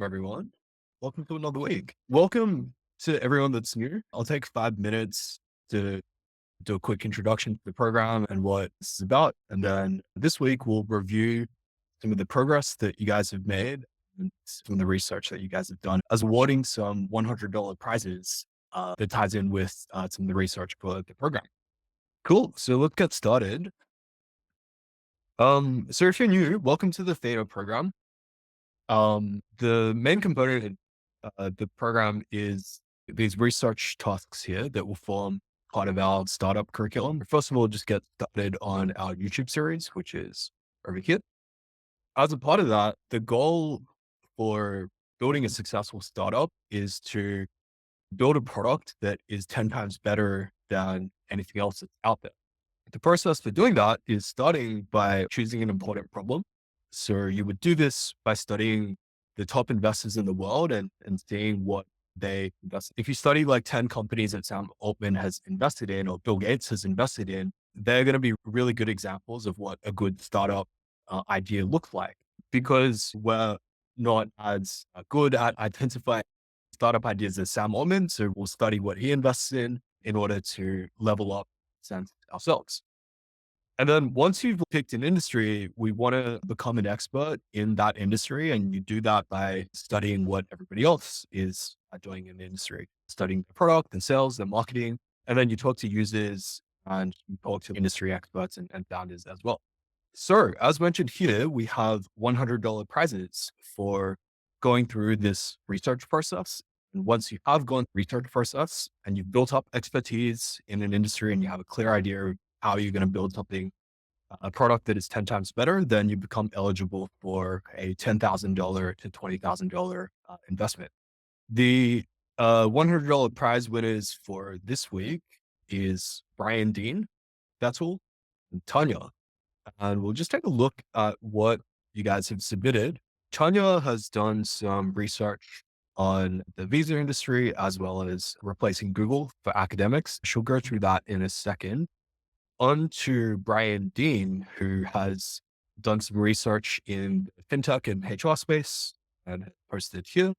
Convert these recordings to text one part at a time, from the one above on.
Everyone. Welcome to another week. Welcome to everyone that's new. I'll take 5 minutes to do a quick introduction to the program and what this is about. And then this week, we'll review some of the progress that you guys have made and some of the research that you guys have done, as awarding some $100 prizes that ties in with some of the research for the program. Cool. So let's get started. So if you're new, welcome to the Theta program. The main component of the program is these research tasks here that will form part of our startup curriculum. First of all, just get started on our YouTube series, which is over here. As a part of that, the goal for building a successful startup is to build a product that is 10 times better than anything else that's out there. The process for doing that is starting by choosing an important problem. So you would do this by studying the top investors in the world and seeing what they invest. If you study like 10 companies that Sam Altman has invested in or Bill Gates has invested in, they're going to be really good examples of what a good startup idea looks like, because we're not as good at identifying startup ideas as Sam Altman. So we'll study what he invests in order to level up sense ourselves. And then once you've picked an industry, we want to become an expert in that industry. And you do that by studying what everybody else is doing in the industry, studying the product and sales and marketing. And then you talk to users and you talk to industry experts and founders as well. So as mentioned here, we have $100 prizes for going through this research process. And once you have gone through the research process and you've built up expertise in an industry and you have a clear idea of how you're going to build something, a product that is 10 times better, then you become eligible for a $10,000 to $20,000 investment. The $100 prize winners for this week is Brian Dean, Betul, and Tanya. And we'll just take a look at what you guys have submitted. Tanya has done some research on the visa industry as well as replacing Google for academics. She'll go through that in a second. On to Brian Dean, who has done some research in FinTech and HR space and posted here.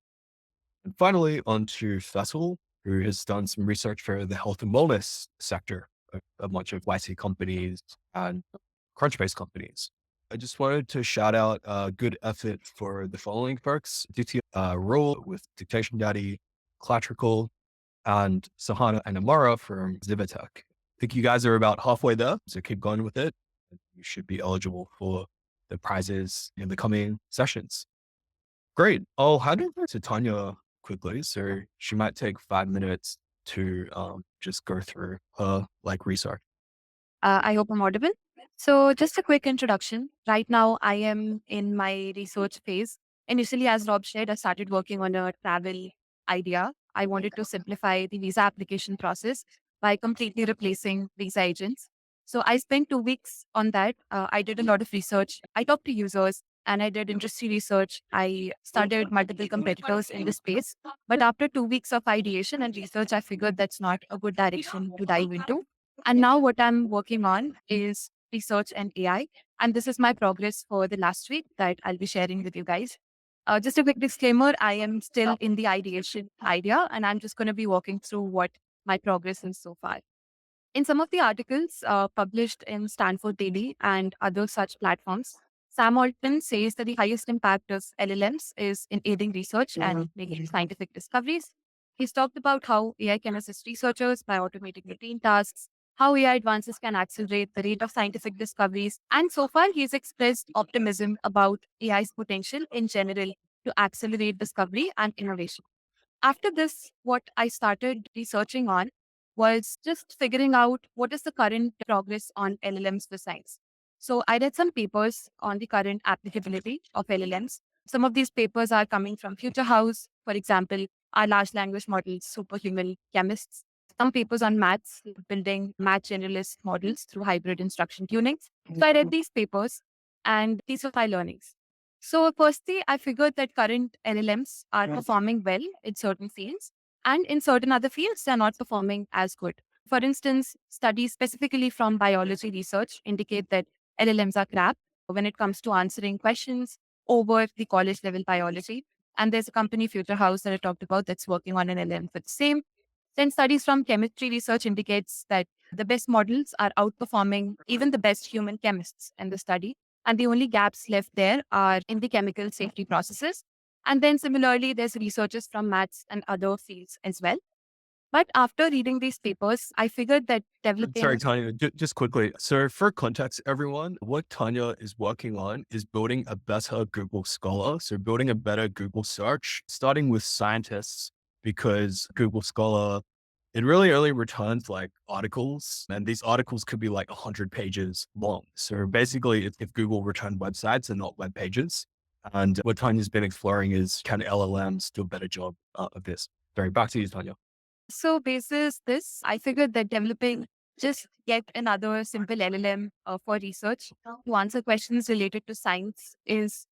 And finally, on to Faisal, who has done some research for the health and wellness sector, a bunch of YC companies and Crunchbase companies. I just wanted to shout out a good effort for the following folks: DT Roll with Dictation Daddy, Clatrical, and Sahana and Amara from Zivatech. I think you guys are about halfway there, so keep going with it. You should be eligible for the prizes in the coming sessions. Great. I'll hand over to Tanya quickly. So she might take 5 minutes to just go through her research. I hope I'm audible. So, just a quick introduction. Right now, I am in my research phase. Initially, as Rob shared, I started working on a travel idea. I wanted to simplify the visa application process by completely replacing visa agents. So, I spent 2 weeks on that. I did a lot of research. I talked to users and I did industry research. I studied multiple competitors in this space. But after 2 weeks of ideation and research, I figured that's not a good direction to dive into. And now what I'm working on is research and AI. And this is my progress for the last week that I'll be sharing with you guys. Just a quick disclaimer, I am still in the ideation idea, and I'm just going to be walking through what my progress is so far. In some of the articles published in Stanford Daily and other such platforms, Sam Altman says that the highest impact of LLMs is in aiding research and making scientific discoveries. He's talked about how AI can assist researchers by automating routine tasks, how AI advances can accelerate the rate of scientific discoveries. And so far, he's expressed optimism about AI's potential in general to accelerate discovery and innovation. After this, what I started researching on was just figuring out what is the current progress on LLMs for science. So I read some papers on the current applicability of LLMs. Some of these papers are coming from Future House, for example, are large language models superhuman chemists. Some papers on maths, building math generalist models through hybrid instruction tunings. So I read these papers and these are my learnings. So firstly, I figured that current LLMs are performing well in certain fields, and in certain other fields, they're not performing as good. For instance, studies specifically from biology research indicate that LLMs are crap when it comes to answering questions over the college level biology. And there's a company, Future House, that I talked about that's working on an LM for the same. Then studies from chemistry research indicates that the best models are outperforming even the best human chemists in the study. And the only gaps left there are in the chemical safety processes. And then similarly, there's researchers from maths and other fields as well. But after reading these papers, I figured that Sorry, developing. Tanya, just quickly. So for context, everyone, what Tanya is working on is building a better Google Scholar. So building a better Google search, starting with scientists, because Google Scholar, it really only returns like articles, and these articles could be like 100 pages long. So basically, if Google returned websites and not web pages, and what Tanya's been exploring is, can LLMs do a better job of this? Sorry, back to you, Tanya. So, basis this, I figured that developing just yet another simple LLM for research to answer questions related to science is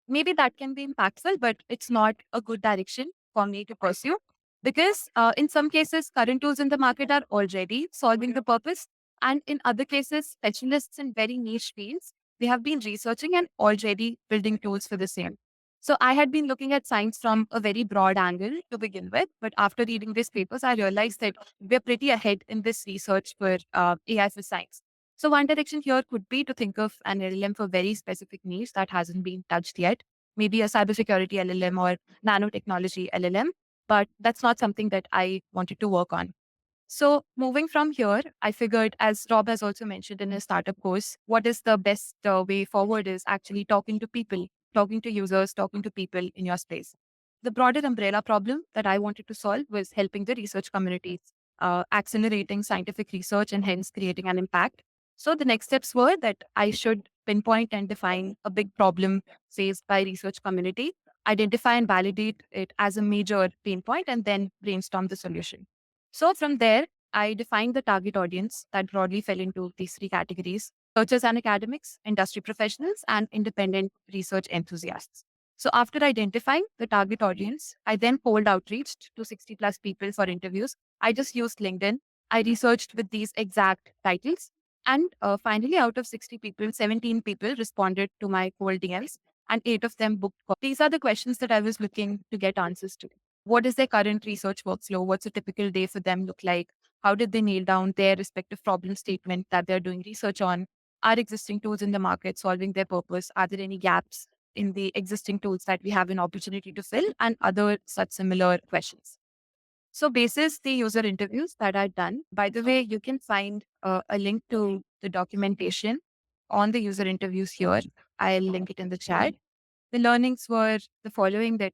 maybe that can be impactful, but it's not a good direction for me to pursue because in some cases, current tools in the market are already solving the purpose, and in other cases, specialists in very niche fields they have been researching and already building tools for the same. So I had been looking at science from a very broad angle to begin with, but after reading these papers, I realized that we're pretty ahead in this research for AI for science. So one direction here could be to think of an LLM for very specific niche that hasn't been touched yet, maybe a cybersecurity LLM or nanotechnology LLM, but that's not something that I wanted to work on. So moving from here, I figured, as Rob has also mentioned in his startup course, what is the best way forward is actually talking to people, talking to users, talking to people in your space. The broader umbrella problem that I wanted to solve was helping the research communities, accelerating scientific research and hence creating an impact. So the next steps were that I should pinpoint and define a big problem faced by research community, identify and validate it as a major pain point, and then brainstorm the solution. So from there, I defined the target audience that broadly fell into these three categories: researchers and academics, industry professionals, and independent research enthusiasts. So after identifying the target audience, I then cold outreached to 60 plus people for interviews. I just used LinkedIn. I researched with these exact titles. And finally, out of 60 people, 17 people responded to my cold DMs and 8 of them booked calls. These are the questions that I was looking to get answers to. What is their current research workflow? What's a typical day for them look like? How did they nail down their respective problem statement that they're doing research on? Are existing tools in the market solving their purpose? Are there any gaps in the existing tools that we have an opportunity to fill? And other such similar questions. So, basis the user interviews that I've done, by the way, you can find a link to the documentation on the user interviews here. I'll link it in the chat. The learnings were the following: that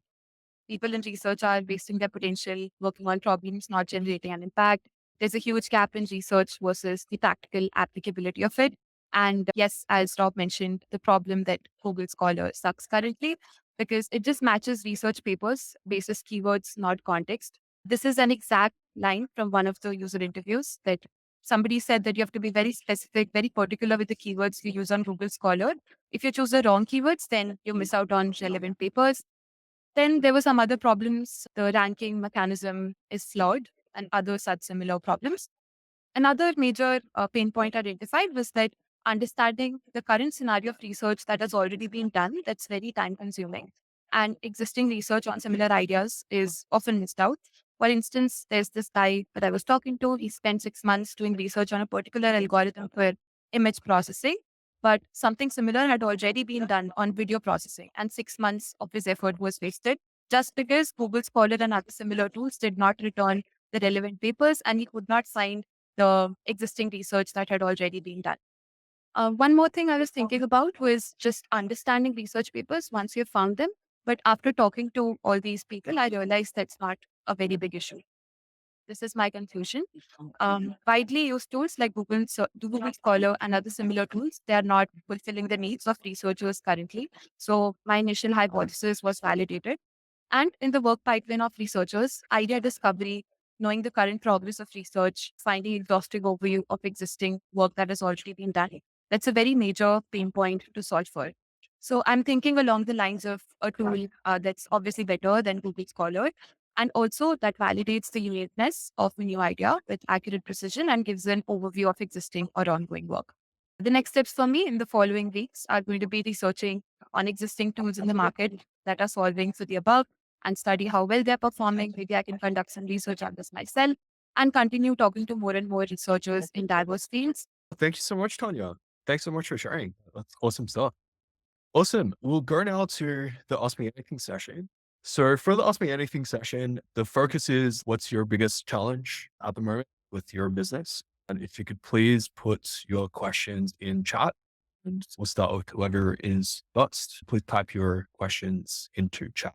people in research are wasting their potential, working on problems, not generating an impact. There's a huge gap in research versus the practical applicability of it. And yes, as Rob mentioned, the problem that Google Scholar sucks currently because it just matches research papers basis keywords, not context. This is an exact line from one of the user interviews that somebody said that you have to be very specific, very particular with the keywords you use on Google Scholar. If you choose the wrong keywords, then you miss out on relevant papers. Then there were some other problems. The ranking mechanism is flawed and other such similar problems. Another major pain point identified was that understanding the current scenario of research that has already been done, that's very time consuming. And existing research on similar ideas is often missed out. For instance, there's this guy that I was talking to. He spent 6 months doing research on a particular algorithm for image processing, but something similar had already been done on video processing, and 6 months of his effort was wasted just because Google Scholar and other similar tools did not return the relevant papers and he could not find the existing research that had already been done. One more thing I was thinking about was just understanding research papers once you've found them. But after talking to all these people, I realized that's not a very big issue. This is my conclusion. Widely used tools like Google Scholar and other similar tools, they are not fulfilling the needs of researchers currently. So my initial hypothesis was validated. And in the work pipeline of researchers, idea discovery, knowing the current progress of research, finding exhaustive overview of existing work that has already been done. That's a very major pain point to solve for. So I'm thinking along the lines of a tool that's obviously better than Google Scholar, and also that validates the uniqueness of a new idea with accurate precision and gives an overview of existing or ongoing work. The next steps for me in the following weeks are going to be researching on existing tools in the market that are solving for the above, and study how well they're performing. Maybe I can conduct some research on this myself and continue talking to more and more researchers in diverse fields. Thank you so much, Tanya. Thanks so much for sharing. That's awesome stuff. Awesome. We'll go now to the Ask Me Anything session. So for the Ask Me Anything session, the focus is what's your biggest challenge at the moment with your business? And if you could please put your questions in chat and we'll start with whoever is first. Please type your questions into chat.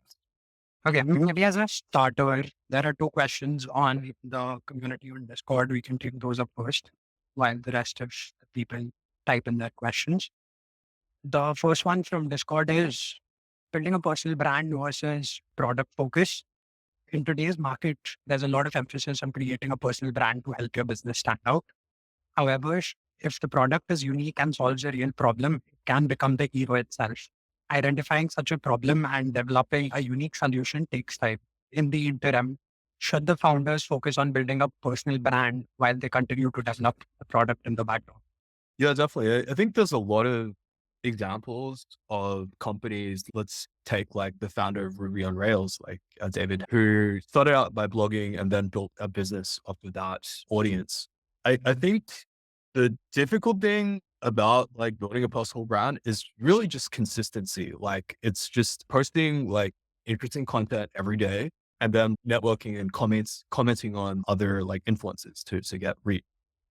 Okay, maybe as a starter, there are two questions on the community on Discord. We can take those up first, while the rest of the people type in their questions. The first one from Discord is building a personal brand versus product focus. In today's market, there's a lot of emphasis on creating a personal brand to help your business stand out. However, if the product is unique and solves a real problem, it can become the hero itself. Identifying such a problem and developing a unique solution takes time. In the interim, should the founders focus on building a personal brand while they continue to develop the product in the background? Yeah, definitely. I think there's a lot of examples of companies. Let's take like the founder of Ruby on Rails, like David, who started out by blogging and then built a business up with that audience. I think the difficult thing about like building a personal brand is really just consistency. Like it's just posting like interesting content every day and then networking and commenting on other like influences to get reach.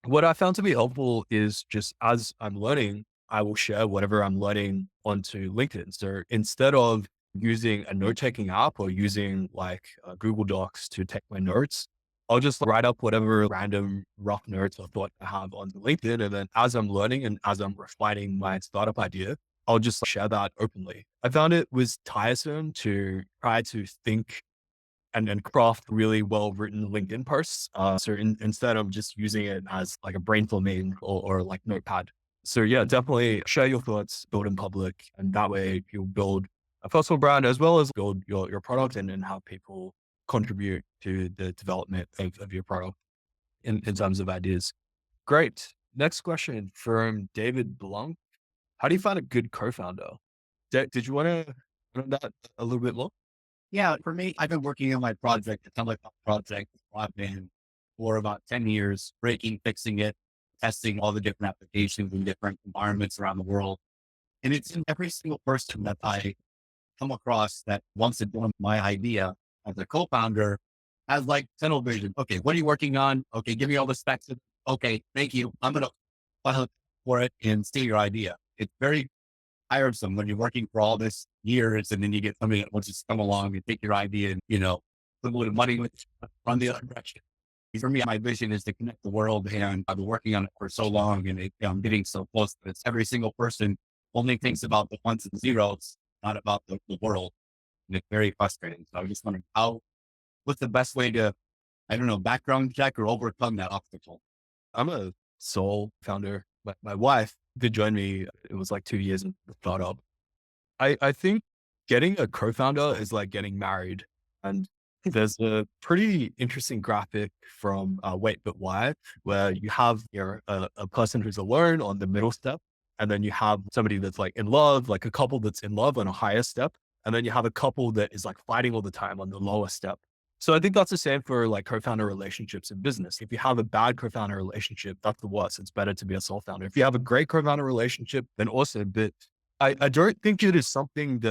What I found to be helpful is just as I'm learning, I will share whatever I'm learning onto LinkedIn. So instead of using a note taking app or using like Google Docs to take my notes, I'll just write up whatever random rough notes or thought I have on LinkedIn. And then as I'm learning and as I'm refining my startup idea, I'll just share that openly. I found it was tiresome to try to think and craft really well written LinkedIn posts. So instead of just using it as like a brainstorming or like notepad. So yeah, definitely share your thoughts, build in public, and that way you'll build a personal brand as well as build your product and how people contribute to the development of your product in terms of ideas. Great. Next question from David Blanc. How do you find a good co-founder? Did you want to know that a little bit more? Yeah, for me, I've been working on my project, the telecom project, broadband, for about 10 years, breaking, fixing it, testing all the different applications in different environments around the world. And it's in every single person that I come across that wants to join my idea as a co-founder has like tunnel vision. Okay, what are you working on? Okay, give me all the specs. Okay, thank you. I'm going to file for it and steal your idea. It's very tiresome when you're working for all this years and then you get somebody that wants to come along and take your idea and, put a little money with run the other direction. For me, my vision is to connect the world and I've been working on it for so long and I'm getting so close to this. Every single person only thinks about the ones and zeros, not about the world. And it's very frustrating. So I was just wondering what's the best way to, I don't know, background check or overcome that obstacle? I'm a sole founder. My wife did join me. It was like 2 years in the startup. I think getting a co-founder is like getting married. And there's a pretty interesting graphic from Wait But Why, where you have a person who's alone on the middle step. And then you have somebody that's like in love, like a couple that's in love on a higher step. And then you have a couple that is like fighting all the time on the lower step. So I think that's the same for like co-founder relationships in business. If you have a bad co-founder relationship, that's the worst. It's better to be a sole founder. If you have a great co-founder relationship, then awesome. But I don't think it is something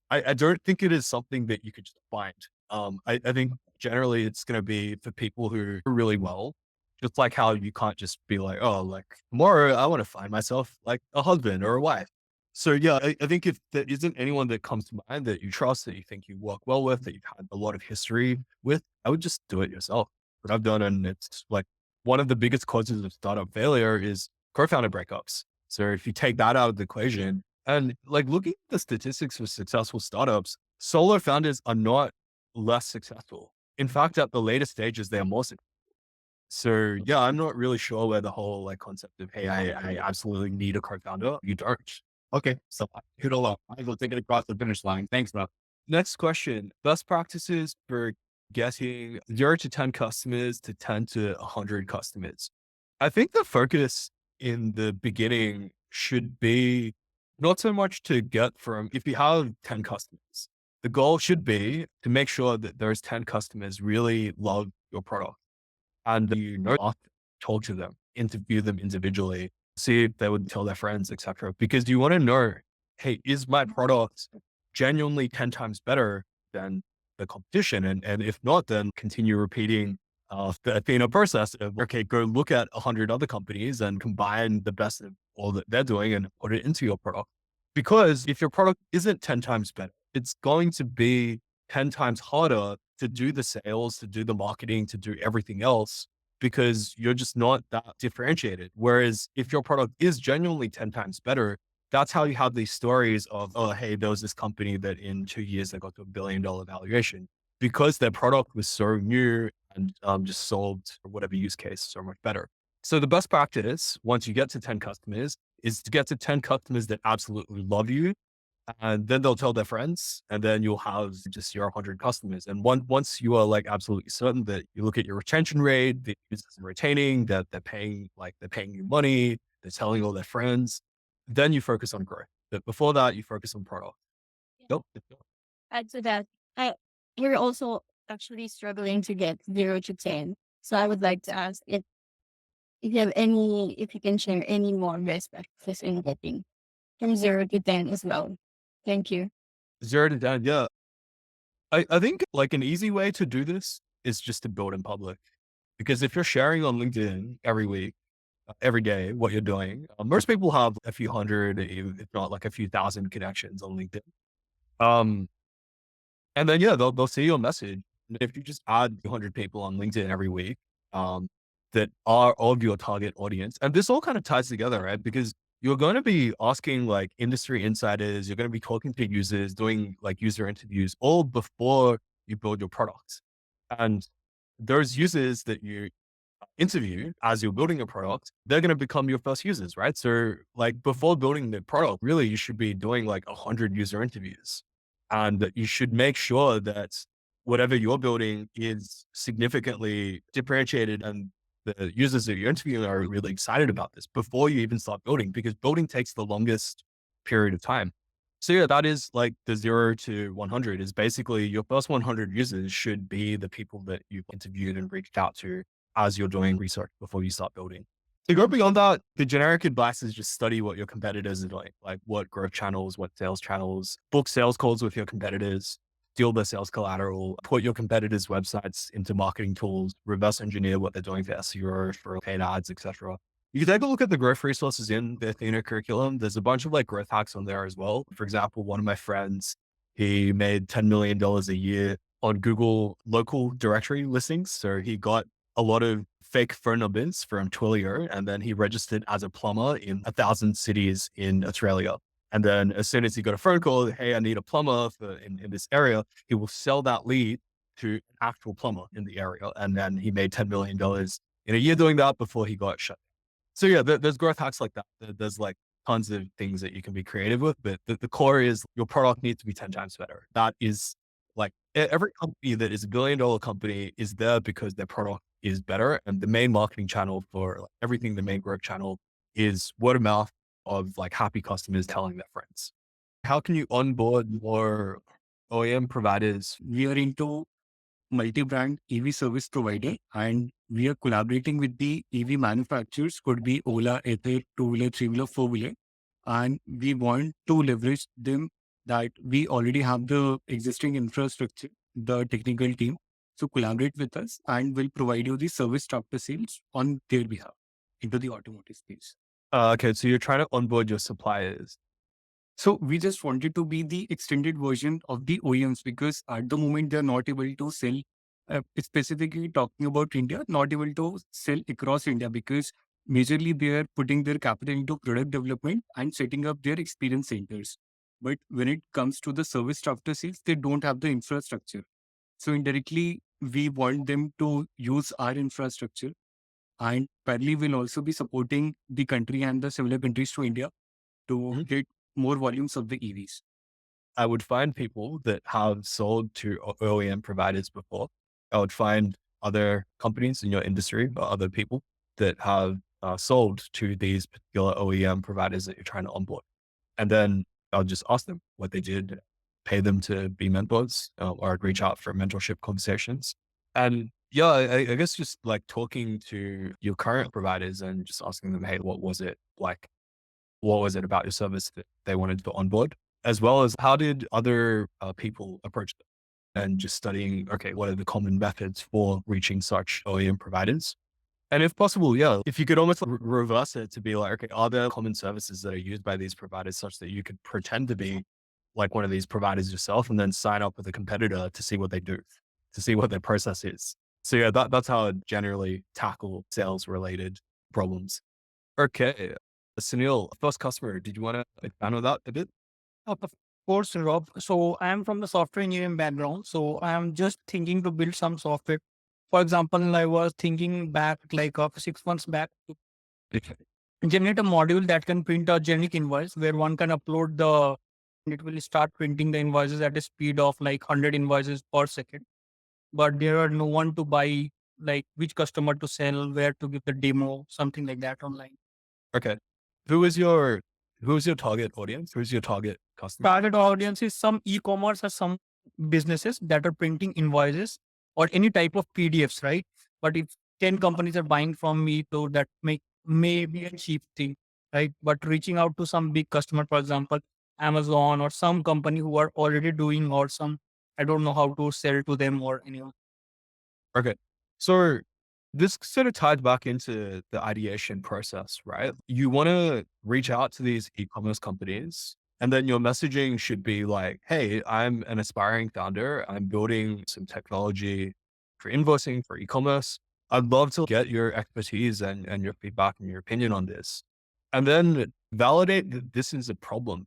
I don't think it is something that you could just find. I think generally it's going to be for people who are really well, just like how you can't just be like, oh, like tomorrow I want to find myself like a husband or a wife. So yeah, I think if there isn't anyone that comes to mind that you trust, that you think you work well with, that you've had a lot of history with, I would just do it yourself. What I've done, and it's like one of the biggest causes of startup failure is co-founder breakups. So if you take that out of the equation and like looking at the statistics for successful startups, solo founders are not less successful. In fact, at the later stages, they are more successful. So yeah, I'm not really sure where the whole like concept of, hey, I absolutely need a co-founder. You don't. Okay, so I hit a lot. I will take it across the finish line. Thanks, bro. Next question. Best practices for getting 0 to 10 customers to 10 to 100 customers. I think the focus in the beginning should be not so much to get from, if you have 10 customers, the goal should be to make sure that those 10 customers really love your product and talk to them, interview them individually, see if they would tell their friends, etc. Because you want to know, hey, is my product genuinely 10 times better than the competition? And if not, then continue repeating the Athena process of, okay, go look at 100 other companies and combine the best of all that they're doing and put it into your product. Because if your product isn't 10 times better, it's going to be 10 times harder to do the sales, to do the marketing, to do everything else, because you're just not that differentiated. Whereas if your product is genuinely 10 times better, that's how you have these stories of, oh, hey, there was this company that in 2 years they got to $1 billion valuation because their product was so new and just solved whatever use case so much better. So the best practice once you get to 10 customers is to get to 10 customers that absolutely love you, and then they'll tell their friends, and then you'll have just your 100 customers. And once you are like absolutely certain that you look at your retention rate, the users are retaining, that they're paying you money, they're telling all their friends, then you focus on growth. But before that, you focus on product. Yep. Add to that, I we're also actually struggling to get 0 to 10. So I would like to ask if you have any, if you can share any more best practices in getting from 0 to 10 as well. Thank you. 0 to 10. Yeah. I think like an easy way to do this is just to build in public. Because if you're sharing on LinkedIn every week, every day, what you're doing, most people have a few hundred, if not like a few thousand connections on LinkedIn. Um, and then, yeah, they'll see your message. And if you just add 200 people on LinkedIn every week, um, that are of your target audience, and this all kind of ties together, right? Because you're going to be asking like industry insiders, you're going to be talking to users, doing like user interviews all before you build your product. And those users that you interview as you're building a product, they're going to become your first users, right? So like before building the product, really, you should be doing like 100 user interviews, and that you should make sure that whatever you're building is significantly differentiated and the users that you're interviewing are really excited about this before you even start building, because building takes the longest period of time. So yeah, that is like the 0 to 100 is basically your first 100 users should be the people that you've interviewed and reached out to as you're doing research before you start building. To go beyond that, the generic advice is just study what your competitors are doing, like what growth channels, what sales channels, book sales calls with your competitors, deal their sales collateral, put your competitors' websites into marketing tools, reverse engineer what they're doing for SEO, for paid ads, etc. You can take a look at the growth resources in the Athena curriculum. There's a bunch of like growth hacks on there as well. For example, one of my friends, he made $10 million a year on Google local directory listings. So he got a lot of fake phone numbers from Twilio, and then he registered as a plumber in 1,000 cities in Australia. And then as soon as he got a phone call, hey, I need a plumber in this area, he will sell that lead to an actual plumber in the area. And then he made $10 million in a year doing that before he got shut. So yeah, there's growth hacks like that. There's like tons of things that you can be creative with, but the core is your product needs to be 10 times better. That is like every company that is $1 billion company is there because their product is better. And the main marketing channel for like everything, the main growth channel is word of mouth of like happy customers telling their friends. How can you onboard more OEM providers? We are into multi-brand EV service provider, and we are collaborating with the EV manufacturers, could be Ola, Ether, two-wheeler, three-wheeler, four-wheeler, and we want to leverage them that we already have the existing infrastructure, the technical team. So collaborate with us and we'll provide you the service after sales on their behalf into the automotive space. Okay, so you're trying to onboard your suppliers. So we just wanted to be the extended version of the OEMs because at the moment they're not able to sell, specifically talking about India, not able to sell across India because majorly they are putting their capital into product development and setting up their experience centers. But when it comes to the service after sales, they don't have the infrastructure. So indirectly, we want them to use our infrastructure, and parallelly we'll also be supporting the country and the similar countries to India to get more volumes of the EVs. I would find people that have sold to OEM providers before. I would find other companies in your industry or other people that have sold to these particular OEM providers that you're trying to onboard. And then I'll just ask them what they did, pay them to be mentors, or I'd reach out for mentorship conversations. And yeah, I guess just like talking to your current providers and just asking them, hey, what was it like? What was it about your service that they wanted to onboard? As well as how did other people approach it? And just studying, okay, what are the common methods for reaching such OEM providers? And if possible, yeah, if you could almost reverse it to be like, okay, are there common services that are used by these providers such that you could pretend to be like one of these providers yourself and then sign up with a competitor to see what they do, to see what their process is. So yeah, that's how I generally tackle sales related problems. Okay. Sunil, first customer, did you want to expand on that a bit? Of course, Rob. So I am from the software engineering background. So I am just thinking to build some software. For example, I was thinking back like 6 months back to generate a module that can print a generic invoice where one can upload and it will start printing the invoices at a speed of like 100 invoices per second. But there are no one to buy, like which customer to sell, where to give the demo, something like that online. Okay. Who is your who is your target audience? Who's your target customer? Target audience is some e-commerce or some businesses that are printing invoices or any type of PDFs, right? But if 10 companies are buying from me, so that may be a cheap thing, right? But reaching out to some big customer, for example, Amazon or some company who are already doing or some, I don't know how to sell to them or anyone. Okay. So this sort of ties back into the ideation process, right? You want to reach out to these e-commerce companies and then your messaging should be like, hey, I'm an aspiring founder. I'm building some technology for invoicing for e-commerce. I'd love to get your expertise and your feedback and your opinion on this. And then validate that this is a problem.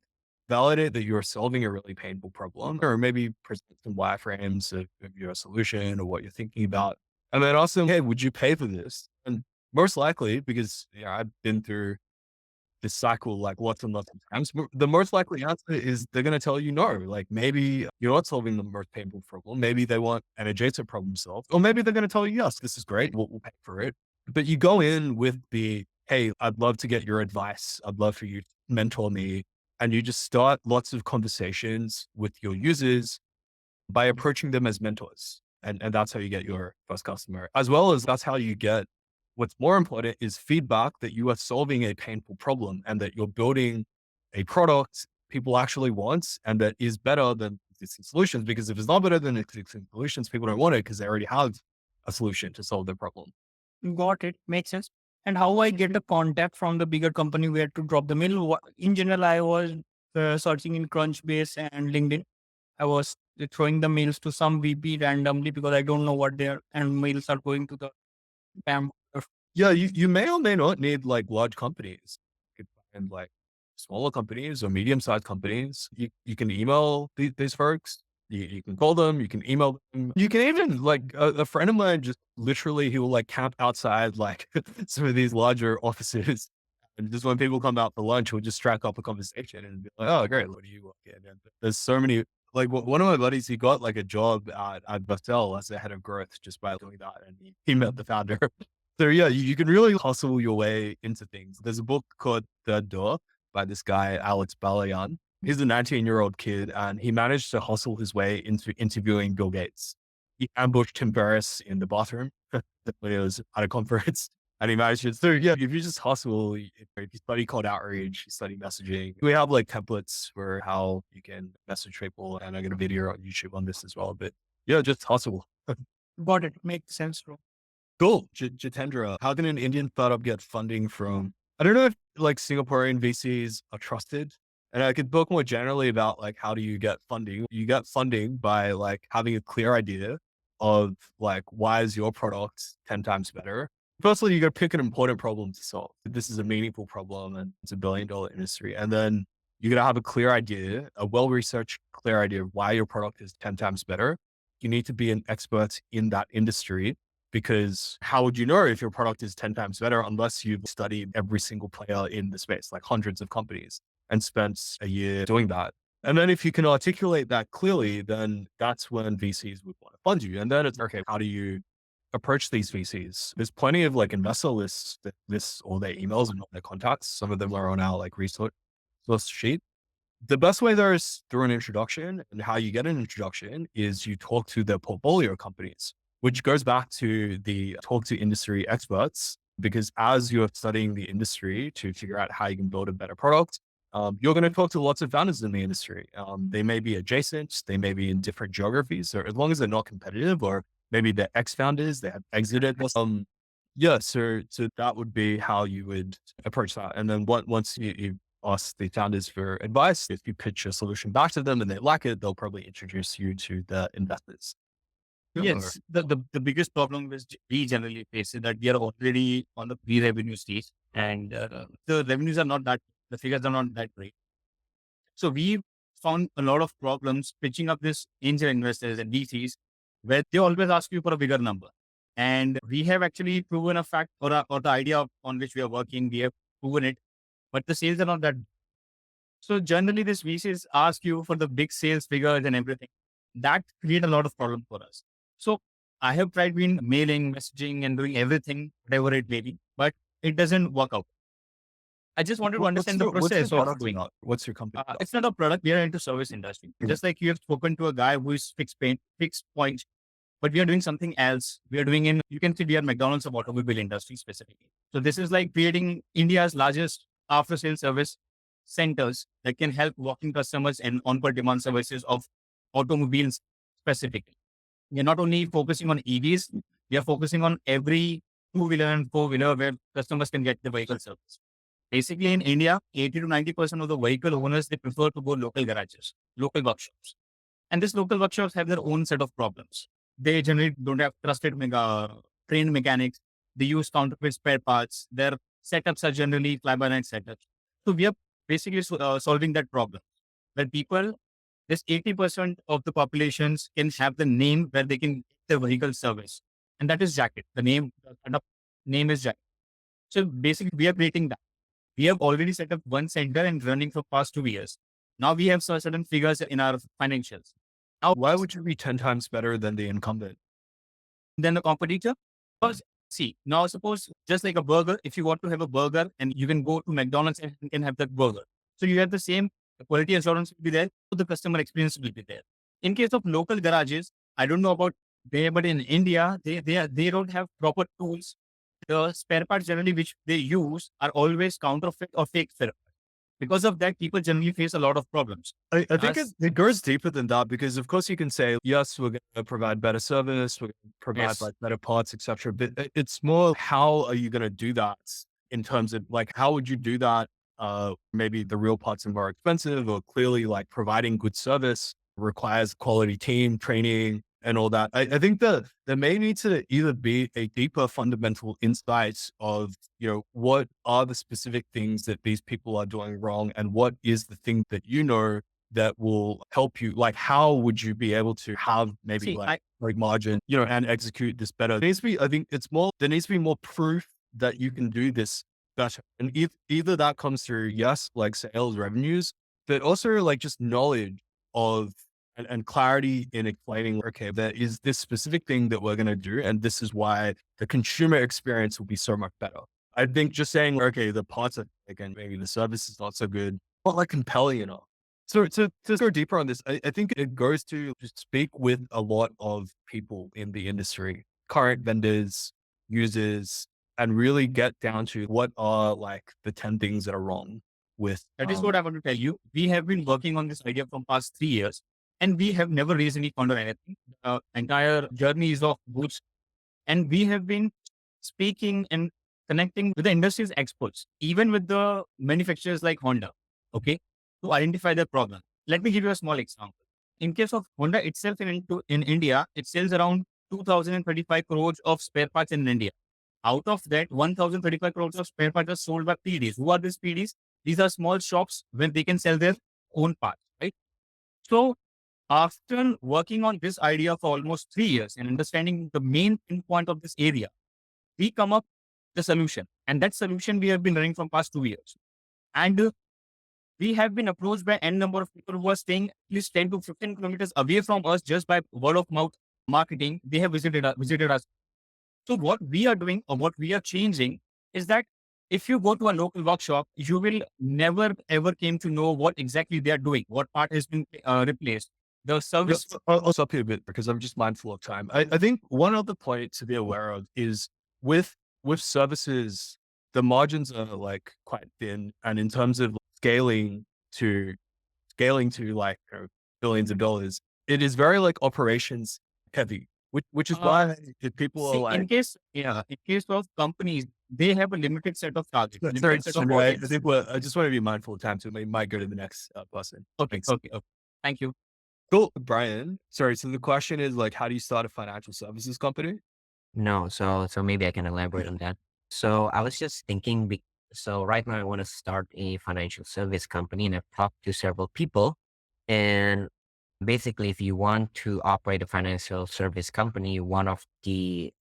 Validate that you're solving a really painful problem, or maybe present some wireframes of your solution or what you're thinking about. And then ask them, hey, would you pay for this? And most likely, because I've been through this cycle like lots and lots of times, the most likely answer is they're going to tell you no. Like maybe you're not solving the most painful problem. Maybe they want an adjacent problem solved, or maybe they're going to tell you, yes, this is great. We'll pay for it. But you go in with the, hey, I'd love to get your advice. I'd love for you to mentor me. And you just start lots of conversations with your users by approaching them as mentors. And that's how you get your first customer, as well as that's how you get what's more important is feedback that you are solving a painful problem and that you're building a product people actually want and that is better than existing solutions. Because if it's not better than existing solutions, people don't want it because they already have a solution to solve their problem. Got it. Makes sense. And how I get a contact from the bigger company where to drop the mail? In general, I was searching in Crunchbase and LinkedIn. I was throwing the mails to some VP randomly because I don't know what their and mails are going to the spam. Yeah, you may or may not need like large companies. You could find like smaller companies or medium-sized companies. You can email these folks. You can call them. You can email them. You can even like a friend of mine just literally he will like camp outside like some of these larger offices. And just when people come out for lunch, we'll just strike up a conversation and be like, "Oh, great, what do you work in?" And there's so many. Like one of my buddies, he got like a job at Bastel as the head of growth just by doing that, and he met the founder. So yeah, you can really hustle your way into things. There's a book called Third Door by this guy, Alex Balayan. He's a 19-year-old kid and he managed to hustle his way into interviewing Bill Gates. He ambushed Tim Ferriss in the bathroom when he was at a conference and he managed to, so yeah, if you just hustle, if you study cold outreach, you study messaging, we have like templates for how you can message people and I got a video on YouTube on this as well, but yeah, just hustle. Got it. Makes sense, bro. Cool. Jitendra, how can an Indian startup get funding from, I don't know if like Singaporean VCs are trusted. And I could talk more generally about like, how do you get funding? You get funding by like having a clear idea of like, why is your product 10 times better? Firstly, you got to pick an important problem to solve. This is a meaningful problem and it's $1 billion industry. And then you're going to have a clear idea, a well-researched clear idea of why your product is 10 times better. You need to be an expert in that industry because how would you know if your product is 10 times better unless you've studied every single player in the space, like hundreds of companies and spent a year doing that? And then if you can articulate that clearly, then that's when VCs would want to fund you. And then it's okay, how do you approach these VCs? There's plenty of like investor lists that list all their emails and all their contacts. Some of them are on our like resource sheet. The best way there is through an introduction, and how you get an introduction is you talk to the portfolio companies, which goes back to the talk to industry experts, because as you're studying the industry to figure out how you can build a better product, you're going to talk to lots of founders in the industry. They may be adjacent, they may be in different geographies, or as long as they're not competitive, or maybe they're ex-founders, they have exited. Yeah, so that would be how you would approach that. And then once you ask the founders for advice, if you pitch a solution back to them and they like it, they'll probably introduce you to the investors. Yes, the biggest problem which we generally face is that we are already on the pre-revenue stage, and the revenues are not that, the figures are not that great. So we found a lot of problems pitching up this angel investors and VCs, where they always ask you for a bigger number. And we have actually proven a fact, or the idea on which we are working, we have proven it, but the sales are not that. So generally, this VCs ask you for the big sales figures and everything. That create a lot of problem for us. So I have tried being mailing, messaging, and doing everything, whatever it may be, but it doesn't work out. I just wanted to understand the process of doing it. What's your company? It's not a product. We are into service industry. Just like you have spoken to a guy who is fixed point, but we are doing something else. We are doing you can see we are McDonald's of automobile industry specifically. So this is like creating India's largest after sales service centers that can help walking customers and on-call demand services of automobiles specifically. We are not only focusing on EVs, we are focusing on every two-wheeler and four-wheeler where customers can get the vehicle service. Basically, in India, 80 to 90% of the vehicle owners, they prefer to go local garages, local workshops. And these local workshops have their own set of problems. They generally don't have trusted trained mechanics. They use counterfeit spare parts. Their setups are generally fly-by-night setups. So we are basically solving that problem. Where people, this 80% of the populations can have the name where they can get the vehicle service. And that is Jacket. The name is Jacket. So basically, we are creating that. We have already set up one center and running for past 2 years. Now we have certain figures in our financials. Now, Why would you be 10 times better than the incumbent? then the competitor, because see, now suppose just like a burger, if you want to have a burger and you can go to McDonald's and you can have that burger. So you have the same quality assurance will be there, so the customer experience will be there. In case of local garages, I don't know about there, but in India, they don't have proper tools. The spare parts generally which they use are always counterfeit or fake spare parts. Because of that, people generally face a lot of problems. I think it goes deeper than that, because of course you can say, yes, we're going to provide better service, we're going to provide Yes. like better parts, etc. But it's more, how are you going to do that in terms of like, how would you do that? Maybe the real parts are more expensive, or clearly like providing good service requires quality team training and all that. I think that there may need to either be a deeper fundamental insight of, what are the specific things that these people are doing wrong, and what is the thing that that will help you. Like, how would you be able to have maybe See, like margin, and execute this better? There needs to be, I think there needs to be more proof that you can do this better. And either that comes through, yes, like sales revenues, but also like just knowledge of and clarity in explaining, okay, there is this specific thing that we're going to do, and this is why the consumer experience will be so much better. I think just saying, okay, the parts are like, and maybe the service is not so good, not like compelling enough. So to go deeper on this, I think it goes to just speak with a lot of people in the industry, current vendors, users, and really get down to what are like the 10 things that are wrong with. That is what I want to tell you. We have been working on this idea from past 3 years, and we have never raised any fund or anything. Entire journey is of boots, and we have been speaking and connecting with the industry's experts, even with the manufacturers like Honda, okay, to identify their problem. Let me give you a small example. In case of Honda itself in India, it sells around 2,035 crores of spare parts in India. Out of that, 1,035 crores of spare parts are sold by PDs. Who are these PDs? These are small shops where they can sell their own parts, right? So after working on this idea for almost 3 years and understanding the main pinpoint of this area, we come up the solution. And that solution we have been running from past 2 years. And we have been approached by n number of people who are staying at least 10 to 15 kilometers away from us just by word of mouth marketing. They have visited us. So what we are doing or what we are changing is that if you go to a local workshop, you will never ever came to know what exactly they are doing, what part has been replaced. The service. I'll stop you a bit because I'm just mindful of time. I think one other point to be aware of is with services, the margins are like quite thin, and in terms of to like billions of dollars, it is very like operations heavy, which is why people are See, like, in case of companies, they have a limited set of targets, sorry, limited set of Sandra, I audience. think I just want to be mindful of time, so we might go to the next person. Okay, Thanks. okay, okay. Thank you. Cool, Brian. Sorry. So the question is like, how do you start a financial services company? No, so maybe I can elaborate on that. So I was just thinking, so right now I want to start a financial service company, and I've talked to several people. And basically, if you want to operate a financial service company, one of the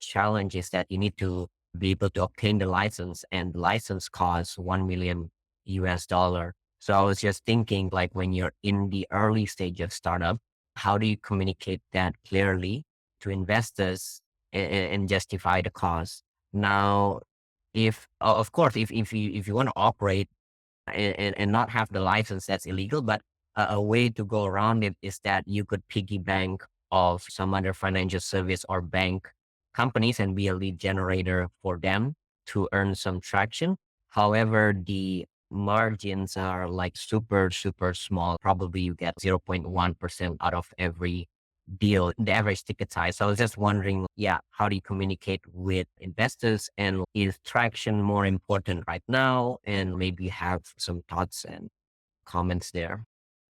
challenges that you need to be able to obtain the license, and the license costs 1 million US dollar. So I was just thinking, like when you're in the early stage of startup, how do you communicate that clearly to investors and justify the cost? Now, if of course, if you want to operate and not have the license, that's illegal. But a way to go around it is that you could piggy bank of some other financial service or bank companies and be a lead generator for them to earn some traction. However, the margins are like super, super small. Probably you get 0.1% out of every deal, the average ticket size. So I was just wondering, yeah, how do you communicate with investors, and is traction more important right now? And maybe have some thoughts and comments there.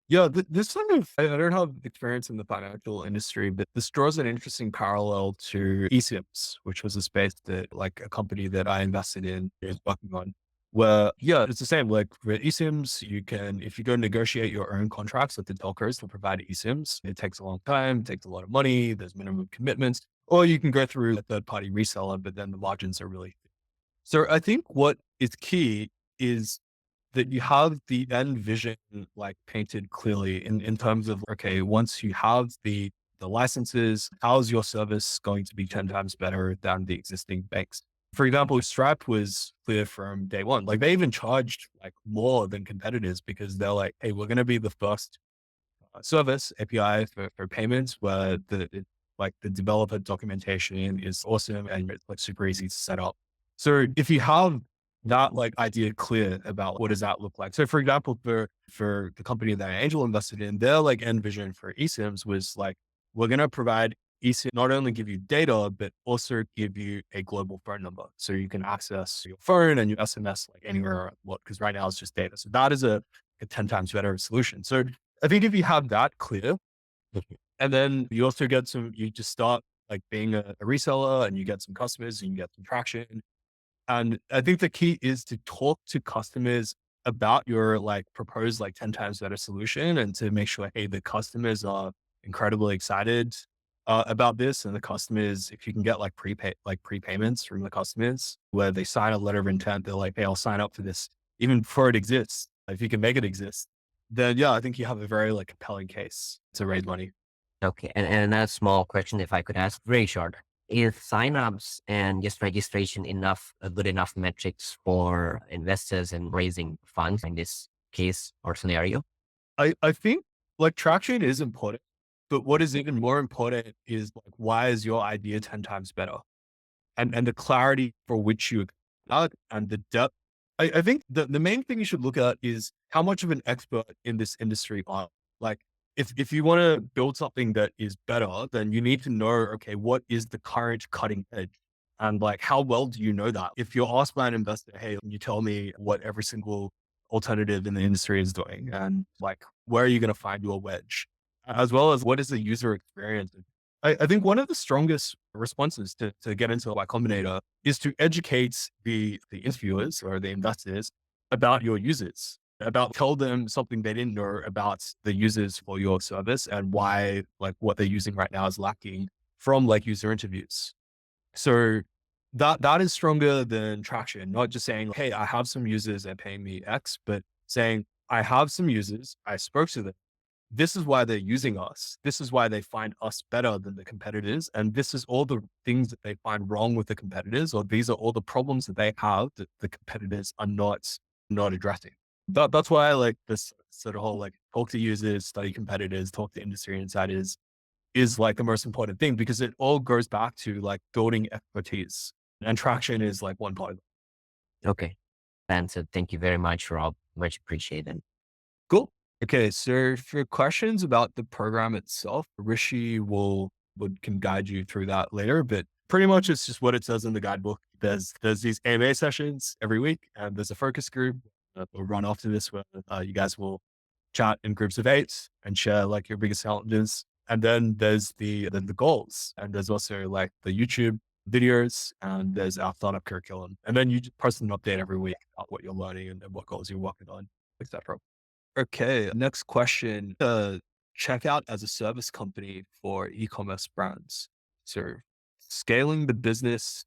Yeah, this kind of, I don't have experience in the financial industry, but this draws an interesting parallel to eSIMs, which was a space that like a company that I invested in is working on. Where, yeah, it's the same. Like with eSIMs, you can, if you go negotiate your own contracts with the telcos to provide eSIMs, it takes a long time, it takes a lot of money, there's minimum commitments, or you can go through a third party reseller, but then the margins are really thin. So I think what is key is that you have the end vision like painted clearly in terms of, okay, once you have the licenses, how's your service going to be 10 times better than the existing banks? For example, Stripe was clear from day one. Like they even charged like more than competitors because they're like, hey, we're going to be the first service API for payments where like the developer documentation is awesome and it's like super easy to set up. So if you have that like idea clear about what does that look like. So for example, for the company that I angel invested in, their like end vision for eSIMs was like, we're going to provide eSIM, not only give you data, but also give you a global phone number. So you can access your phone and your SMS like anywhere, because right now it's just data. So that is a 10 times better solution. So I think if you have that clear, and then you also get you just start like being a reseller and you get some customers and you get some traction. And I think the key is to talk to customers about your like proposed like 10 times better solution and to make sure, hey, the customers are incredibly excited about this. And the customers, if you can get like prepayments from the customers where they sign a letter of intent, they're like, hey, I'll sign up for this even before it exists. If you can make it exist, then yeah, I think you have a very like compelling case to raise money. Okay. And a small question, if I could ask, very short. Is signups and just registration good enough metrics for investors and raising funds in this case or scenario? I think like traction is important, but what is even more important is like, why is your idea 10 times better? And the clarity for which you out and the depth. I think the main thing you should look at is how much of an expert in this industry are. Like if you want to build something that is better, then you need to know, okay, what is the current cutting edge? And like, how well do you know that? If you're asked by an investor, hey, can you tell me what every single alternative in the industry is doing? And like, where are you going to find your wedge? As well as what is the user experience? I think one of the strongest responses to get into Y Combinator is to educate the interviewers or the investors about your users, about tell them something they didn't know about the users for your service and why like what they're using right now is lacking from like user interviews. So that is stronger than traction, not just saying, hey, I have some users and paying me X, but saying I have some users, I spoke to them. this is why they're using us. This is why they find us better than the competitors. And this is all the things that they find wrong with the competitors, or these are all the problems that they have that the competitors are not addressing. That's why I like this sort of whole like talk to users, study competitors, talk to industry insiders is like the most important thing, because it all goes back to like building expertise, and traction is like one part of it. Okay. Answered. Thank you very much, Rob. Much appreciated. Cool. Okay. So for questions about the program itself, Rishi can guide you through that later, but pretty much it's just what it says in the guidebook. There's these AMA sessions every week, and there's a focus group that will run after this where you guys will chat in groups of 8 and share like your biggest challenges. And then there's the goals, and there's also like the YouTube videos, and there's our startup curriculum. And then you just post an update every week about what you're learning and what goals you're working on, etc. Okay, next question. Checkout as a service company for e-commerce brands. So scaling the business.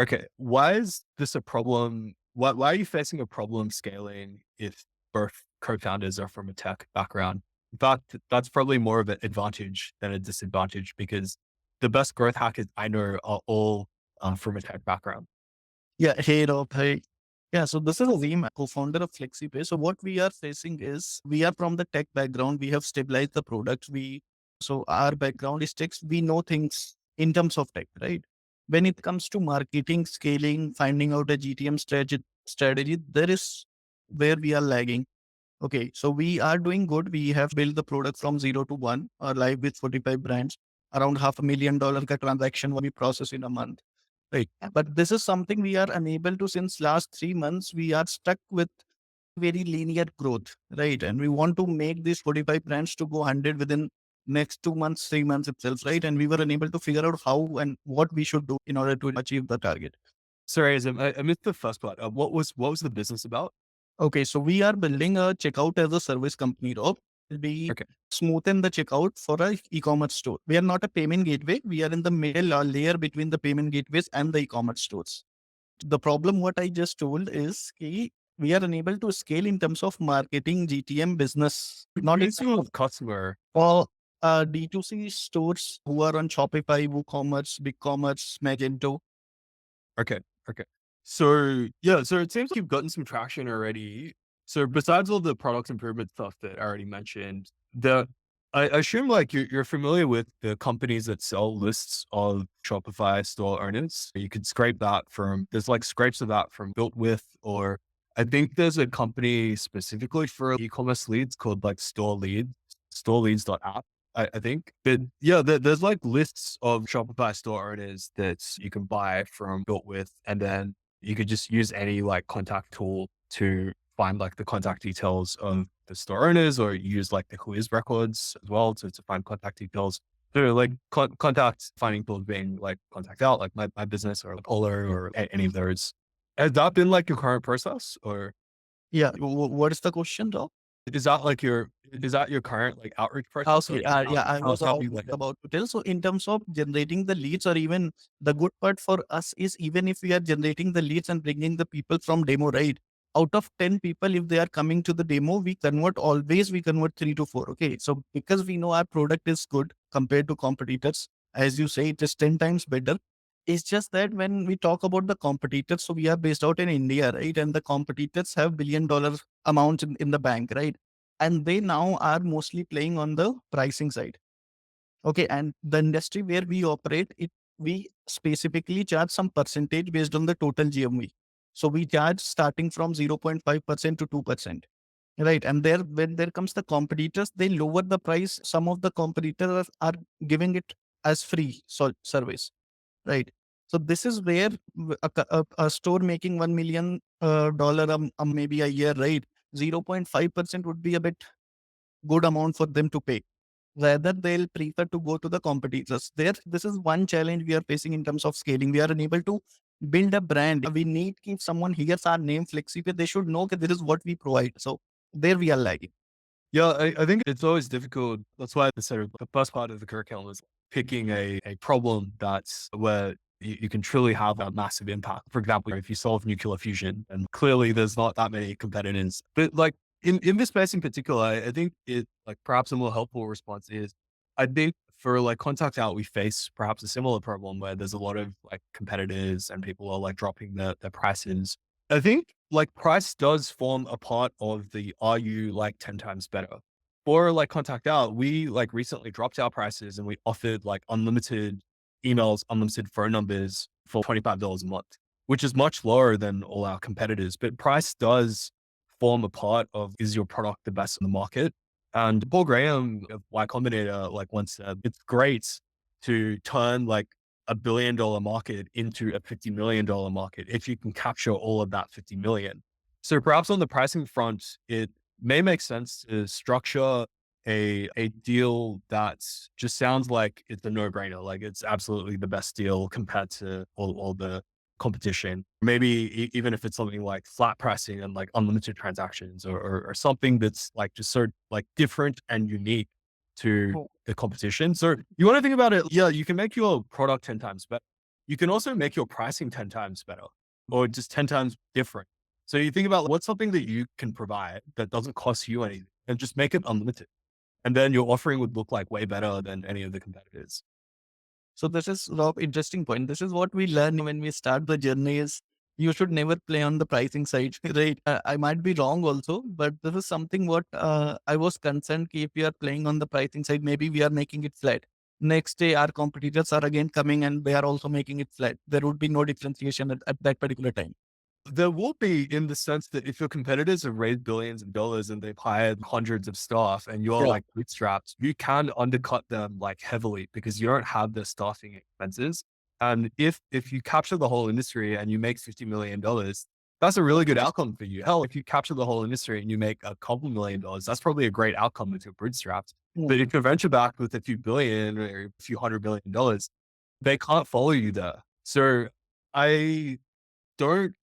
Okay, why is this a problem? Why are you facing a problem scaling if both co-founders are from a tech background? In fact, that's probably more of an advantage than a disadvantage, because the best growth hackers I know are all from a tech background. Yeah, hey Rob, hey. Yeah, so this is Azim, co-founder of FlexiPay. So what we are facing is we are from the tech background. We have stabilized the product. So our background is tech. We know things in terms of tech, right? When it comes to marketing, scaling, finding out a GTM strategy, there is where we are lagging. Okay, so we are doing good. We have built the product from 0 to 1, live with 45 brands, around $500,000 ka transaction we process in a month. Right. But this is something we are unable to since last 3 months. We are stuck with very linear growth, right? And we want to make these 45 brands to go 100 within next 2 months, 3 months itself, right? And we were unable to figure out how and what we should do in order to achieve the target. Sorry, Azim, I missed the first part. What was the business about? Okay, so we are building a checkout as a service company, Rob. We Okay. smoothen the checkout for a e-commerce store. We are not a payment gateway. We are in the middle layer between the payment gateways and the e-commerce stores. The problem, what I just told is we are unable to scale in terms of marketing, GTM business, not in Of customer. for D2C stores who are on Shopify, WooCommerce, BigCommerce, Magento. Okay. Okay. So yeah, so it seems like you've gotten some traction already. So besides all the product improvement stuff that I already mentioned, I assume like you're familiar with the companies that sell lists of Shopify store owners. You could scrape that there's like scrapes of that from Built With, or I think there's a company specifically for e-commerce leads called like storeleads.app. I think. But yeah, there's like lists of Shopify store owners that you can buy from Built With, and then you could just use any like contact tool to find like the contact details of the store owners, or use like the quiz records as well to find contact details. So like contact finding tools being like Contact Out, like my business, or like Polar, or any of those. Has that been like your current process, or Yeah. What is the question, Rob? is that your current like outreach process? Okay. Or Yeah, I was how do you like it? about to tell. So in terms of generating the leads, or even the good part for us is even if we are generating the leads and bringing the people from demo, right? Out of 10 people, if they are coming to the demo, we convert 3 to 4. Okay. So because we know our product is good compared to competitors, as you say, it is 10 times better. It's just that when we talk about the competitors, so we are based out in India, right? And the competitors have $1 billion amounts in the bank, right? And they now are mostly playing on the pricing side. Okay. And the industry where we operate, we specifically charge some percentage based on the total GMV. So we charge starting from 0.5% to 2%. Right. And when there comes the competitors, they lower the price. Some of the competitors are giving it as free service. Right. So this is where a store making $1 million maybe a year, right? 0.5% would be a bit good amount for them to pay. Rather, they'll prefer to go to the competitors. This is one challenge we are facing in terms of scaling. We are unable to build a brand. We need if someone hears our name FlexiPay, they should know that this is what we provide. So there we are lagging. Yeah, I think it's always difficult. That's why the first part of the curriculum is picking a problem that's where you can truly have a massive impact. For example, if you solve nuclear fusion, and clearly there's not that many competitors, but like In this space in particular, I think it like perhaps a more helpful response is I think for like contact out, we face perhaps a similar problem where there's a lot of like competitors and people are like dropping their prices. I think like price does form a part of the are you like 10 times better? For like contact out, we like recently dropped our prices and we offered like unlimited emails, unlimited phone numbers for $25 a month, which is much lower than all our competitors. But price does form a part of is your product the best in the market? And Paul Graham of Y Combinator like once said, it's great to turn like $1 billion market into a $50 million market if you can capture all of that 50 million. So perhaps on the pricing front, it may make sense to structure a deal that just sounds like it's a no-brainer. Like it's absolutely the best deal compared to all the competition. Maybe even if it's something like flat pricing and like unlimited transactions or something that's like just so like different and unique to Oh, the competition. So you want to think about it. Yeah, you can make your product 10 times better. You can also make your pricing 10 times better or just 10 times different. So you think about what's something that you can provide that doesn't cost you anything and just make it unlimited. And then your offering would look like way better than any of the competitors. so this is Rob, interesting point. This is what we learn when we start the journey is you should never play on the pricing side, right? I might be wrong also, but this is something what I was concerned if we are playing on the pricing side, maybe we are making it flat. Next day, our competitors are again coming and they are also making it flat. There would be no differentiation at that particular time. There will be in the sense that if your competitors have raised billions of dollars and they've hired hundreds of staff and you're Yeah. like bootstrapped, you can undercut them like heavily because you don't have the staffing expenses. And if you capture the whole industry and you make $50 million, that's a really good outcome for you. Hell, if you capture the whole industry and you make a couple $1 million, that's probably a great outcome if you're bootstrapped. But if you're venture backed with a few billion or a few $100 million, they can't follow you there. So I don't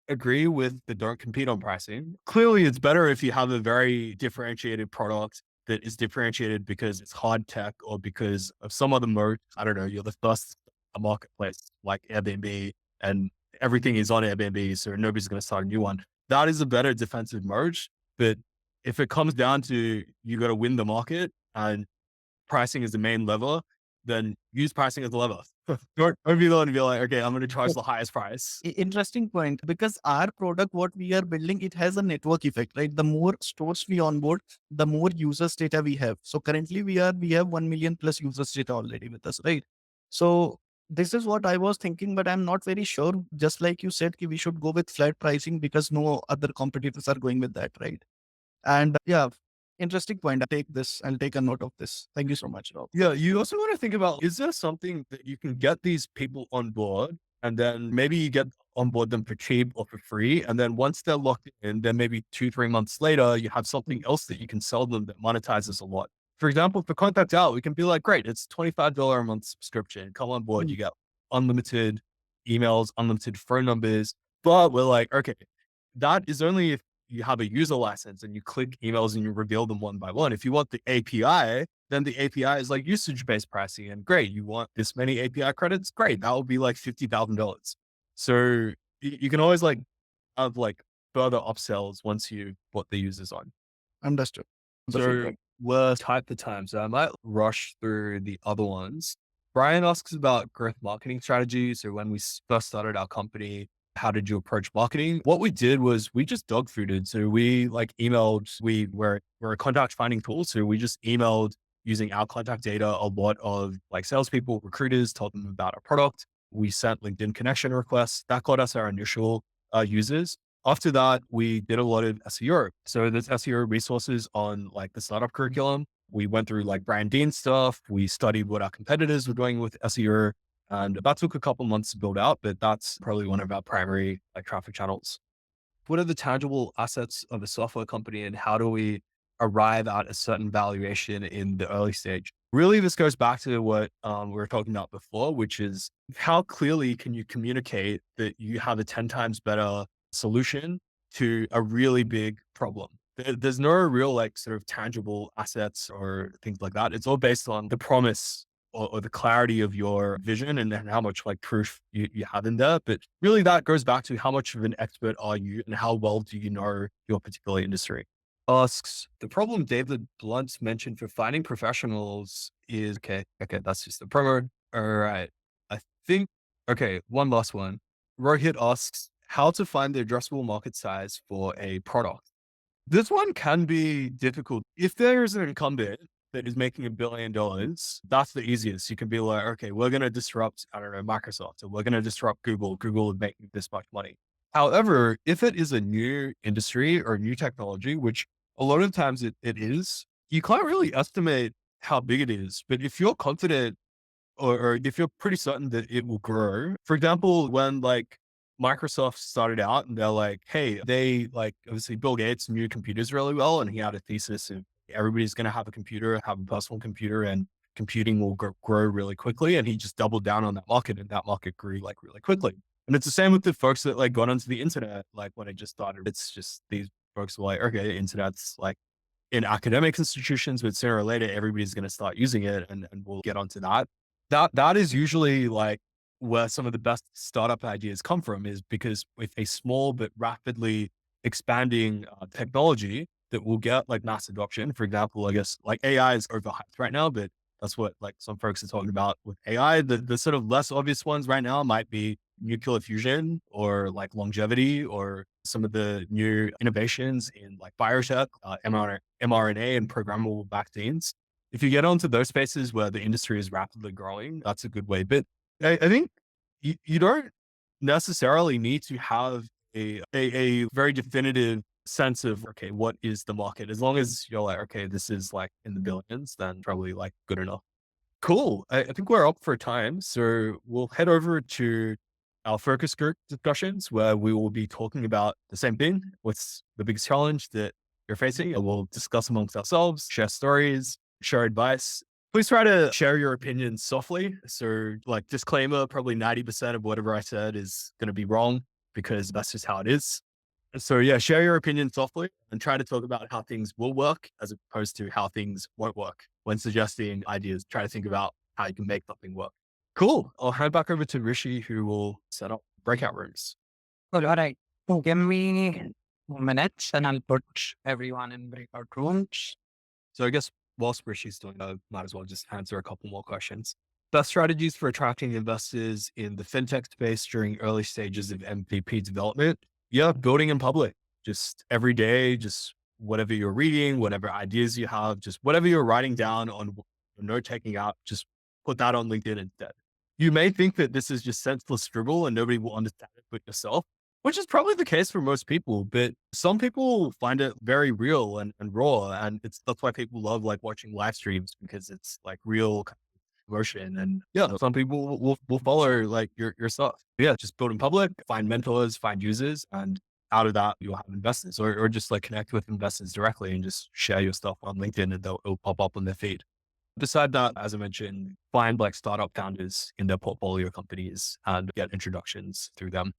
agree with the don't compete on pricing. Clearly, it's better if you have a very differentiated product that is differentiated because it's hard tech or because of some other mode. I don't know, you're the first a marketplace like Airbnb and everything is on Airbnb, so nobody's going to start a new one. That is a better defensive mode. But if it comes down to you got to win the market and pricing is the main lever, then use pricing as a lever. Don't be the one to be like, okay, I'm going to charge the highest price. Interesting point because our product, what we are building, it has a network effect, right? The more stores we onboard, the more users data we have. So currently we have 1 million plus users data already with us, right? So this is what I was thinking, but I'm not very sure. Just like you said, we should go with flat pricing because no other competitors are going with that, right? And yeah, interesting point. I'll take a note of this. Thank you so much, Rob. Yeah, you also want to think about, is there something that you can get these people on board and then maybe you get on board them for cheap or for free. And then once they're locked in, then maybe 2, 3 months later, you have something else that you can sell them that monetizes a lot. For example, for Contact Out, we can be like, great, it's $25 a month subscription. Come on board. You get unlimited emails, unlimited phone numbers. But we're like, okay, that is only if you have a user license and you click emails and you reveal them one by one. If you want the API, then the API is like usage-based pricing. And great, you want this many API credits? Great, that will be like $50,000. So you can always like have like further upsells once you put the users on. Understood. So we're type the time. So I might rush through the other ones. Brian asks about growth marketing strategies. So when we first started our company, how did you approach marketing? What we did was we just dog fooded. So we like emailed, we're a contact finding tool. So we just emailed using our contact data, a lot of like salespeople, recruiters, told them about our product. We sent LinkedIn connection requests. That got us our initial users. After that, we did a lot of SEO. So there's SEO resources on like the startup curriculum. We went through like Brian Dean stuff. We studied what our competitors were doing with SEO. And that took a couple months to build out, but that's probably one of our primary like traffic channels. What are the tangible assets of a software company and how do we arrive at a certain valuation in the early stage? Really, this goes back to what we were talking about before, which is how clearly can you communicate that you have a 10 times better solution to a really big problem? There's no real like sort of tangible assets or things like that. It's all based on the promise or the clarity of your vision and then how much like proof you have in there. But really that goes back to how much of an expert are you and how well do you know your particular industry? asks, the problem David Blunt mentioned for finding professionals is okay. Okay, that's just the promo. All right. I think, okay, one last one. Rohit asks how to find the addressable market size for a product. This one can be difficult. If there is an incumbent that is making $1 billion, that's the easiest. You can be like, okay, we're going to disrupt, I don't know, Microsoft, or we're going to disrupt Google. Google is making this much money. However, if it is a new industry or new technology, which a lot of times it is, you can't really estimate how big it is. But if you're confident or if you're pretty certain that it will grow. For example, when like Microsoft started out and they're like, hey, they like obviously Bill Gates knew computers really well, and he had a thesis of everybody's going to have a computer, have a personal computer, and computing will grow really quickly. And he just doubled down on that market, and that market grew like really quickly. And it's the same with the folks that like got onto the internet, like when it just started. It's just these folks were like, okay, internet's like in academic institutions, but sooner or later, everybody's going to start using it, and we'll get onto that. That is usually like where some of the best startup ideas come from, is because with a small but rapidly expanding technology that will get like mass adoption. For example, I guess like AI is overhyped right now, but that's what like some folks are talking about with AI. The sort of less obvious ones right now might be nuclear fusion or like longevity or some of the new innovations in like biotech, mRNA and programmable vaccines. If you get onto those spaces where the industry is rapidly growing, that's a good way. But I think you don't necessarily need to have a very definitive sense of, okay, what is the market? As long as you're like, okay, this is like in the billions, then probably like good enough. Cool. I think we're up for time. So we'll head over to our focus group discussions where we will be talking about the same thing. What's the biggest challenge that you're facing? And we'll discuss amongst ourselves, share stories, share advice. Please try to share your opinions softly. So like disclaimer, probably 90% of whatever I said is going to be wrong because that's just how it is. So yeah, share your opinion softly and try to talk about how things will work as opposed to how things won't work. When suggesting ideas, try to think about how you can make something work. Cool. I'll hand back over to Rishi, who will set up breakout rooms. Well, all right. Give me 2 minutes and I'll put everyone in breakout rooms. So I guess whilst Rishi's doing that, might as well just answer a couple more questions. Best strategies for attracting investors in the fintech space during early stages of MVP development. Yeah, building in public, just every day, just whatever you're reading, whatever ideas you have, just whatever you're writing down on your note taking out, just put that on LinkedIn instead. You may think that this is just senseless scribble and nobody will understand it but yourself, which is probably the case for most people, but some people find it very real and raw. And that's why people love like watching live streams, because it's like real emotion. And yeah, some people will follow like your stuff. Yeah, just build in public, find mentors, find users, and out of that you'll have investors, or just like connect with investors directly and just share your stuff on LinkedIn, and it'll pop up on their feed. Beside that, as I mentioned, find like startup founders in their portfolio companies and get introductions through them.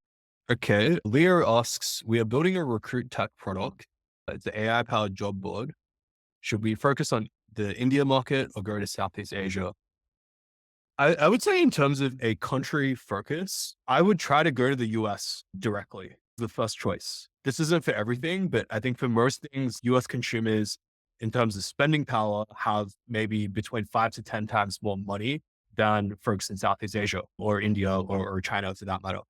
Okay. Leo asks, we are building a recruit tech product. It's an AI powered job board. Should we focus on the India market or go to Southeast Asia? I would say in terms of a country focus, I would try to go to the US directly, the first choice. This isn't for everything, but I think for most things, US consumers in terms of spending power have maybe between 5 to 10 times more money than folks in Southeast Asia or India or China for that matter.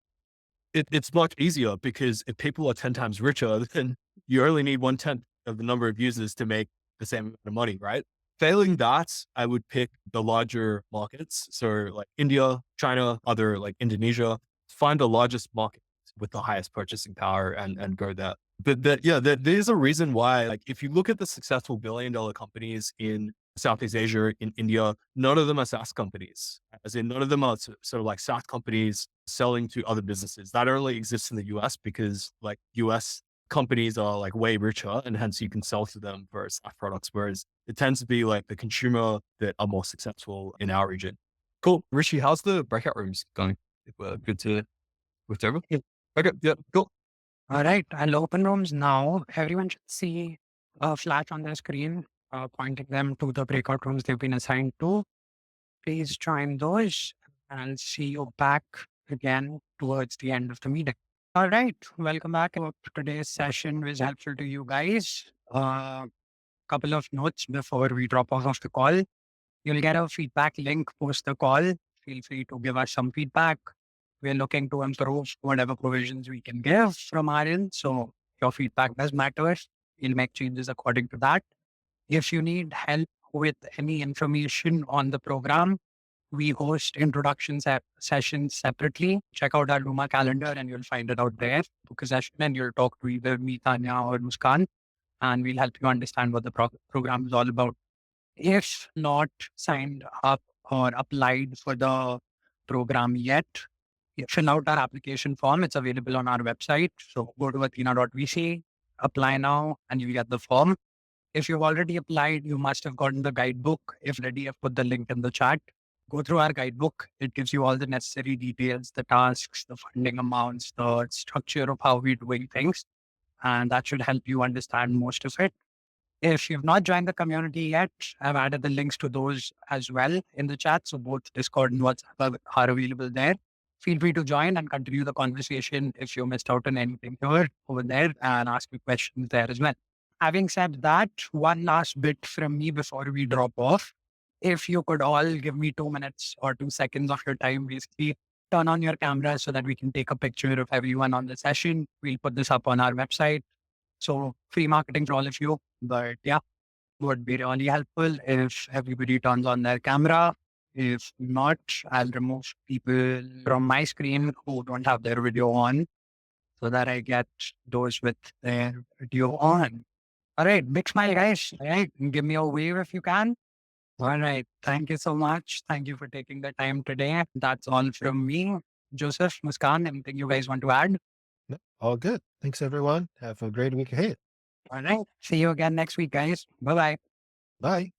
It's much easier because if people are 10 times richer, then you only need 1/10 of the number of users to make the same amount of money, right? Failing that, I would pick the larger markets. So like India, China, other like Indonesia, find the largest market with the highest purchasing power and go there. But there's a reason why, like, if you look at the successful $1 billion companies in Southeast Asia, in India, none of them are SaaS companies. As in, none of them are sort of like SaaS companies selling to other businesses. That only exists in the US because like US companies are like way richer and hence you can sell to them for SaaS products. Whereas it tends to be like the consumer that are more successful in our region. Cool. Rishi, how's the breakout rooms going? Good to with everyone? Yeah. Okay. Yeah. Cool. All right. I'll open rooms now. Everyone should see a flash on their screen pointing them to the breakout rooms they've been assigned to. Please join those and I'll see you back again towards the end of the meeting. All right. Welcome back. I hope today's session was helpful to you guys. Couple of notes before we drop off of the call. You'll get a feedback link post the call. Feel free to give us some feedback. We're looking to improve whatever provisions we can give from our end. So your feedback does matter. We'll make changes according to that. If you need help with any information on the program, we host introduction sessions separately. Check out our Luma calendar and you'll find it out there. Book a session and you'll talk to either me, Tanya, or Muskan, and we'll help you understand what the program is all about. If not signed up or applied for the program yet, fill out our application form. It's available on our website. So go to athena.vc, apply now, and you get the form. If you've already applied, you must have gotten the guidebook. If ready, I've put the link in the chat. Go through our guidebook. It gives you all the necessary details, the tasks, the funding amounts, the structure of how we're doing things. And that should help you understand most of it. If you've not joined the community yet, I've added the links to those as well in the chat. So both Discord and WhatsApp are available there. Feel free to join and continue the conversation if you missed out on anything here over there and ask me questions there as well. Having said that, one last bit from me before we drop off. If you could all give me 2 minutes or 2 seconds of your time, basically turn on your camera so that we can take a picture of everyone on the session. We'll put this up on our website. So free marketing for all of you. But yeah, would be really helpful if everybody turns on their camera. If not, I'll remove people from my screen who don't have their video on so that I get those with their video on. All right, big smile, guys. All right, give me a wave if you can. All right, thank you so much. Thank you for taking the time today. That's all from me. Joseph, Muskan, anything you guys want to add? No, all good. Thanks, everyone. Have a great week ahead. All right, see you again next week, guys. Bye bye. Bye.